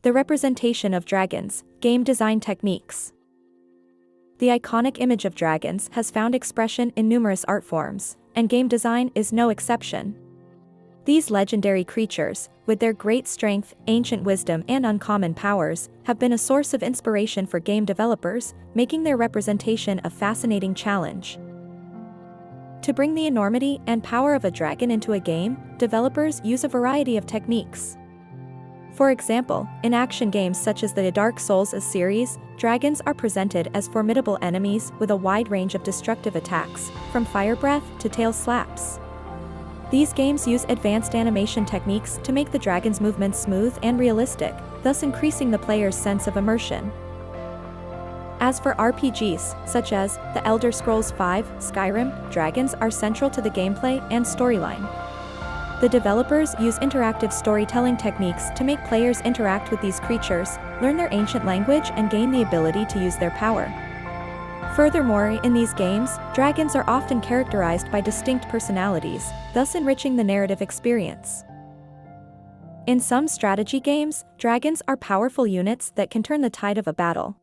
The representation of dragons, game design techniques. The iconic image of dragons has found expression in numerous art forms, and game design is no exception. These legendary creatures, with their great strength, ancient wisdom and uncommon powers, have been a source of inspiration for game developers, making their representation a fascinating challenge. To bring the enormity and power of a dragon into a game, developers use a variety of techniques. For example, in action games such as the Dark Souls series, dragons are presented as formidable enemies with a wide range of destructive attacks, from fire breath to tail slaps. These games use advanced animation techniques to make the dragon's movements smooth and realistic, thus increasing the player's sense of immersion. As for RPGs, such as The Elder Scrolls V, Skyrim, dragons are central to the gameplay and storyline. The developers use interactive storytelling techniques to make players interact with these creatures, learn their ancient language and gain the ability to use their power. Furthermore, in these games, dragons are often characterized by distinct personalities, thus enriching the narrative experience. In some strategy games, dragons are powerful units that can turn the tide of a battle.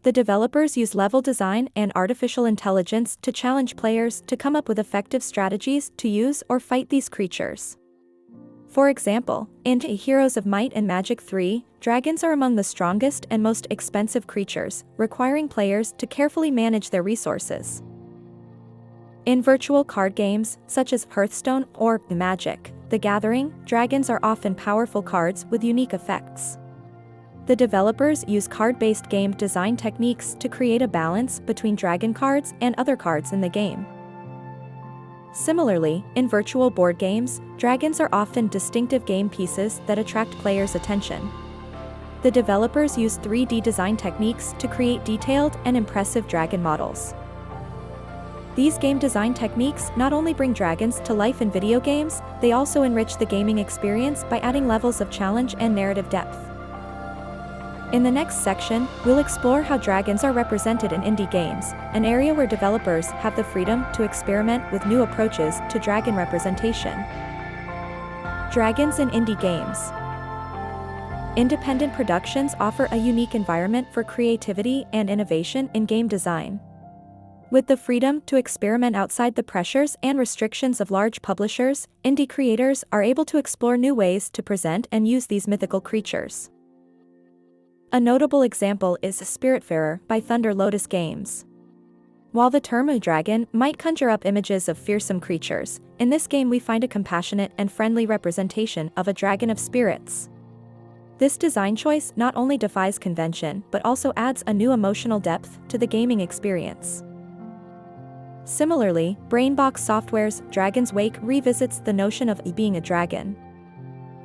The developers use level design and artificial intelligence to challenge players to come up with effective strategies to use or fight these creatures. For example, in Heroes of Might and Magic 3, dragons are among the strongest and most expensive creatures, requiring players to carefully manage their resources. In virtual card games, such as Hearthstone or Magic: The Gathering, dragons are often powerful cards with unique effects. The developers use card-based game design techniques to create a balance between dragon cards and other cards in the game. Similarly, in virtual board games, dragons are often distinctive game pieces that attract players' attention. The developers use 3D design techniques to create detailed and impressive dragon models. These game design techniques not only bring dragons to life in video games, they also enrich the gaming experience by adding levels of challenge and narrative depth. In the next section, we'll explore how dragons are represented in indie games, an area where developers have the freedom to experiment with new approaches to dragon representation. Dragons in indie games. Independent productions offer a unique environment for creativity and innovation in game design. With the freedom to experiment outside the pressures and restrictions of large publishers, indie creators are able to explore new ways to present and use these mythical creatures. A notable example is Spiritfarer by Thunder Lotus Games. While the term a dragon might conjure up images of fearsome creatures, in this game we find a compassionate and friendly representation of a dragon of spirits. This design choice not only defies convention but also adds a new emotional depth to the gaming experience. Similarly, Brainbox Software's Dragon's Wake revisits the notion of being a dragon.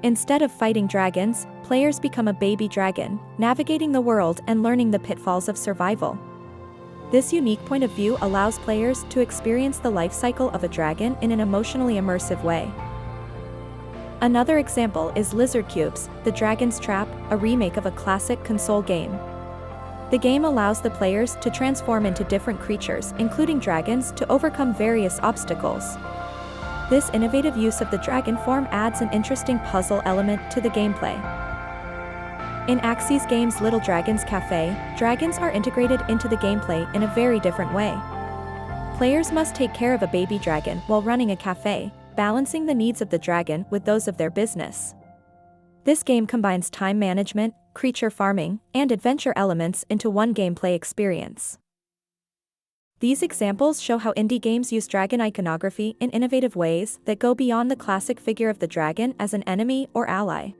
Instead of fighting dragons, players become a baby dragon, navigating the world and learning the pitfalls of survival. This unique point of view allows players to experience the life cycle of a dragon in an emotionally immersive way. Another example is Lizard Cube's The Dragon's Trap, a remake of a classic console game. The game allows the players to transform into different creatures, including dragons, to overcome various obstacles. This innovative use of the dragon form adds an interesting puzzle element to the gameplay. In Axie's game's Little Dragon's Cafe, dragons are integrated into the gameplay in a very different way. Players must take care of a baby dragon while running a cafe, balancing the needs of the dragon with those of their business. This game combines time management, creature farming, and adventure elements into one gameplay experience. These examples show how indie games use dragon iconography in innovative ways that go beyond the classic figure of the dragon as an enemy or ally.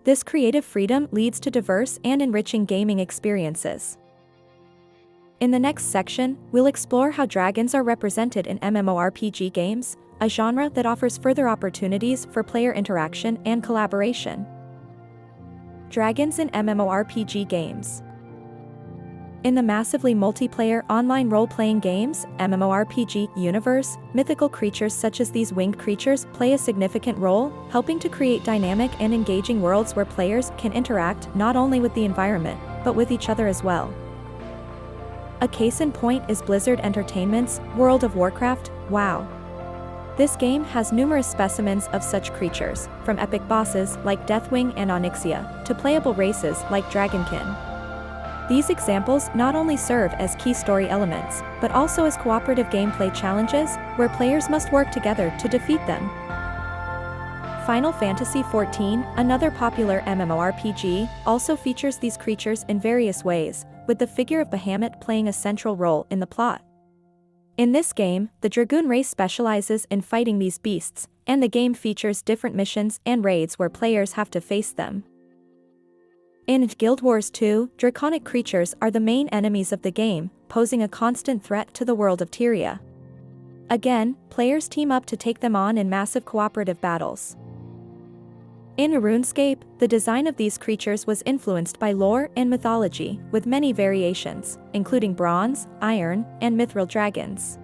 This creative freedom leads to diverse and enriching gaming experiences. In the next section, we'll explore how dragons are represented in MMORPG games, a genre that offers further opportunities for player interaction and collaboration. Dragons in MMORPG games. In the massively multiplayer online role-playing games, MMORPG universe, mythical creatures such as these winged creatures play a significant role, helping to create dynamic and engaging worlds where players can interact not only with the environment, but with each other as well. A case in point is Blizzard Entertainment's World of Warcraft, WoW. This game has numerous specimens of such creatures, from epic bosses like Deathwing and Onyxia, to playable races like Dragonkin. These examples not only serve as key story elements, but also as cooperative gameplay challenges, where players must work together to defeat them. Final Fantasy XIV, another popular MMORPG, also features these creatures in various ways, with the figure of Bahamut playing a central role in the plot. In this game, the Dragoon race specializes in fighting these beasts, and the game features different missions and raids where players have to face them. In Guild Wars 2, draconic creatures are the main enemies of the game, posing a constant threat to the world of Tyria. Again, players team up to take them on in massive cooperative battles. In RuneScape, the design of these creatures was influenced by lore and mythology, with many variations, including bronze, iron, and mithril dragons.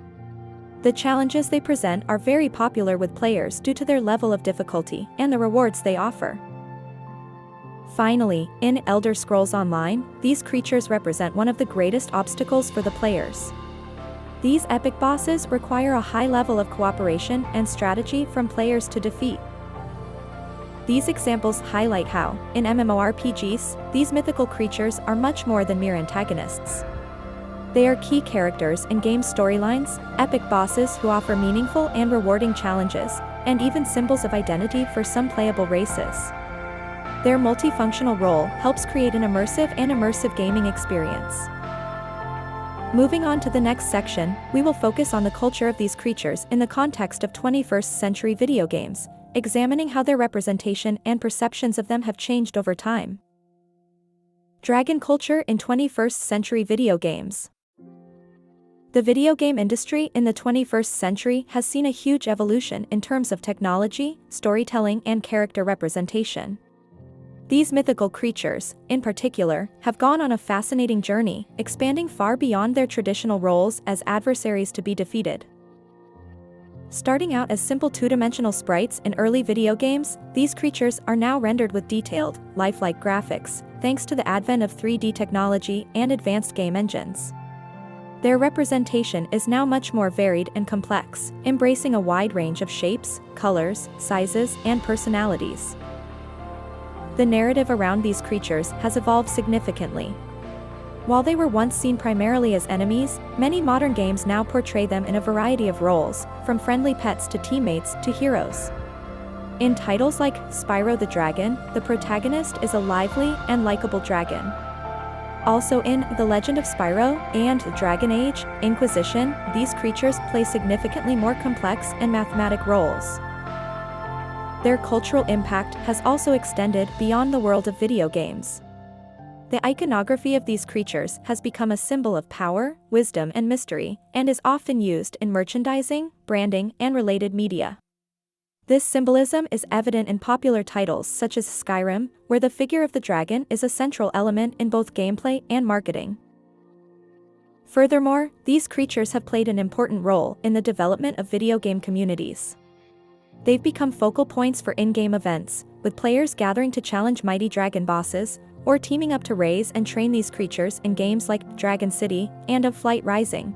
The challenges they present are very popular with players due to their level of difficulty and the rewards they offer. Finally, in Elder Scrolls Online, these creatures represent one of the greatest obstacles for the players. These epic bosses require a high level of cooperation and strategy from players to defeat. These examples highlight how, in MMORPGs, these mythical creatures are much more than mere antagonists. They are key characters in game storylines, epic bosses who offer meaningful and rewarding challenges, and even symbols of identity for some playable races. Their multifunctional role helps create an immersive gaming experience. Moving on to the next section, we will focus on the culture of these creatures in the context of 21st century video games, examining how their representation and perceptions of them have changed over time. Dragon culture in 21st century video games. The video game industry in the 21st century has seen a huge evolution in terms of technology, storytelling, and character representation. These mythical creatures, in particular, have gone on a fascinating journey, expanding far beyond their traditional roles as adversaries to be defeated. Starting out as simple two-dimensional sprites in early video games, these creatures are now rendered with detailed, lifelike graphics, thanks to the advent of 3D technology and advanced game engines. Their representation is now much more varied and complex, embracing a wide range of shapes, colors, sizes, and personalities. The narrative around these creatures has evolved significantly. While they were once seen primarily as enemies, many modern games now portray them in a variety of roles, from friendly pets to teammates to heroes. In titles like Spyro the Dragon, the protagonist is a lively and likable dragon. Also in The Legend of Spyro and Dragon Age: Inquisition, these creatures play significantly more complex and mathematic roles. Their cultural impact has also extended beyond the world of video games. The iconography of these creatures has become a symbol of power, wisdom, and mystery, and is often used in merchandising, branding, and related media. This symbolism is evident in popular titles such as Skyrim, where the figure of the dragon is a central element in both gameplay and marketing. Furthermore, these creatures have played an important role in the development of video game communities. They've become focal points for in-game events, with players gathering to challenge mighty dragon bosses, or teaming up to raise and train these creatures in games like Dragon City and Of Flight Rising.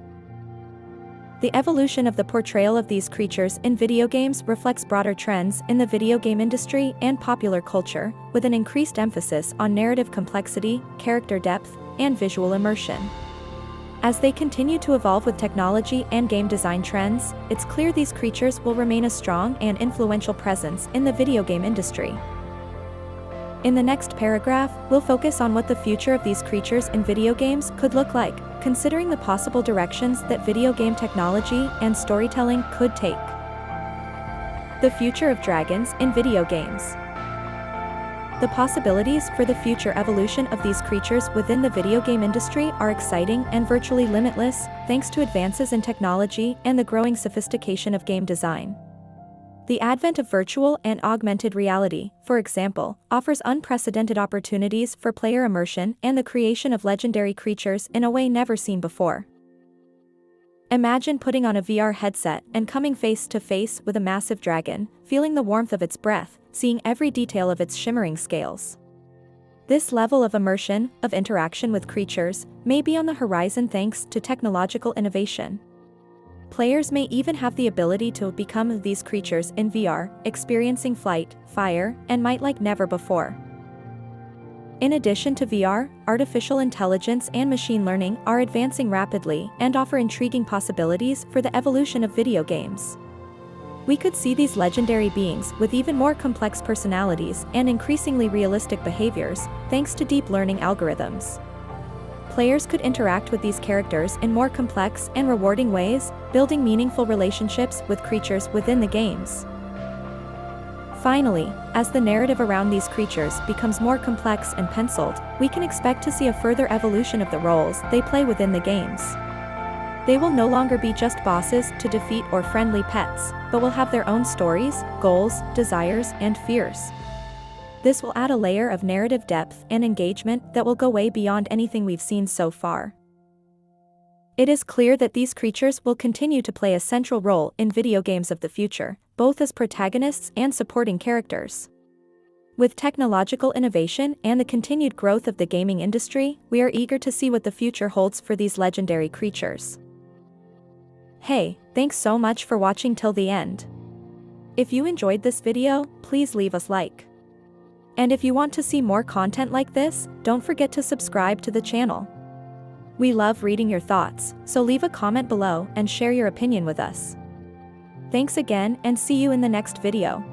The evolution of the portrayal of these creatures in video games reflects broader trends in the video game industry and popular culture, with an increased emphasis on narrative complexity, character depth, and visual immersion. As they continue to evolve with technology and game design trends, it's clear these creatures will remain a strong and influential presence in the video game industry. In the next paragraph, we'll focus on what the future of these creatures in video games could look like, considering the possible directions that video game technology and storytelling could take. The future of dragons in video games. The possibilities for the future evolution of these creatures within the video game industry are exciting and virtually limitless, thanks to advances in technology and the growing sophistication of game design. The advent of virtual and augmented reality, for example, offers unprecedented opportunities for player immersion and the creation of legendary creatures in a way never seen before. Imagine putting on a VR headset and coming face to face with a massive dragon, feeling the warmth of its breath, seeing every detail of its shimmering scales. This level of immersion, of interaction with creatures, may be on the horizon thanks to technological innovation. Players may even have the ability to become these creatures in VR, experiencing flight, fire, and might like never before. In addition to VR, artificial intelligence and machine learning are advancing rapidly and offer intriguing possibilities for the evolution of video games. We could see these legendary beings with even more complex personalities and increasingly realistic behaviors, thanks to deep learning algorithms. Players could interact with these characters in more complex and rewarding ways, building meaningful relationships with creatures within the games. Finally, as the narrative around these creatures becomes more complex and penciled, we can expect to see a further evolution of the roles they play within the games. They will no longer be just bosses to defeat or friendly pets, but will have their own stories, goals, desires, and fears. This will add a layer of narrative depth and engagement that will go way beyond anything we've seen so far. It is clear that these creatures will continue to play a central role in video games of the future, both as protagonists and supporting characters. With technological innovation and the continued growth of the gaming industry, we are eager to see what the future holds for these legendary creatures. Hey, thanks so much for watching till the end. If you enjoyed this video, please leave us a like. And if you want to see more content like this, don't forget to subscribe to the channel. We love reading your thoughts, so leave a comment below and share your opinion with us. Thanks again and see you in the next video.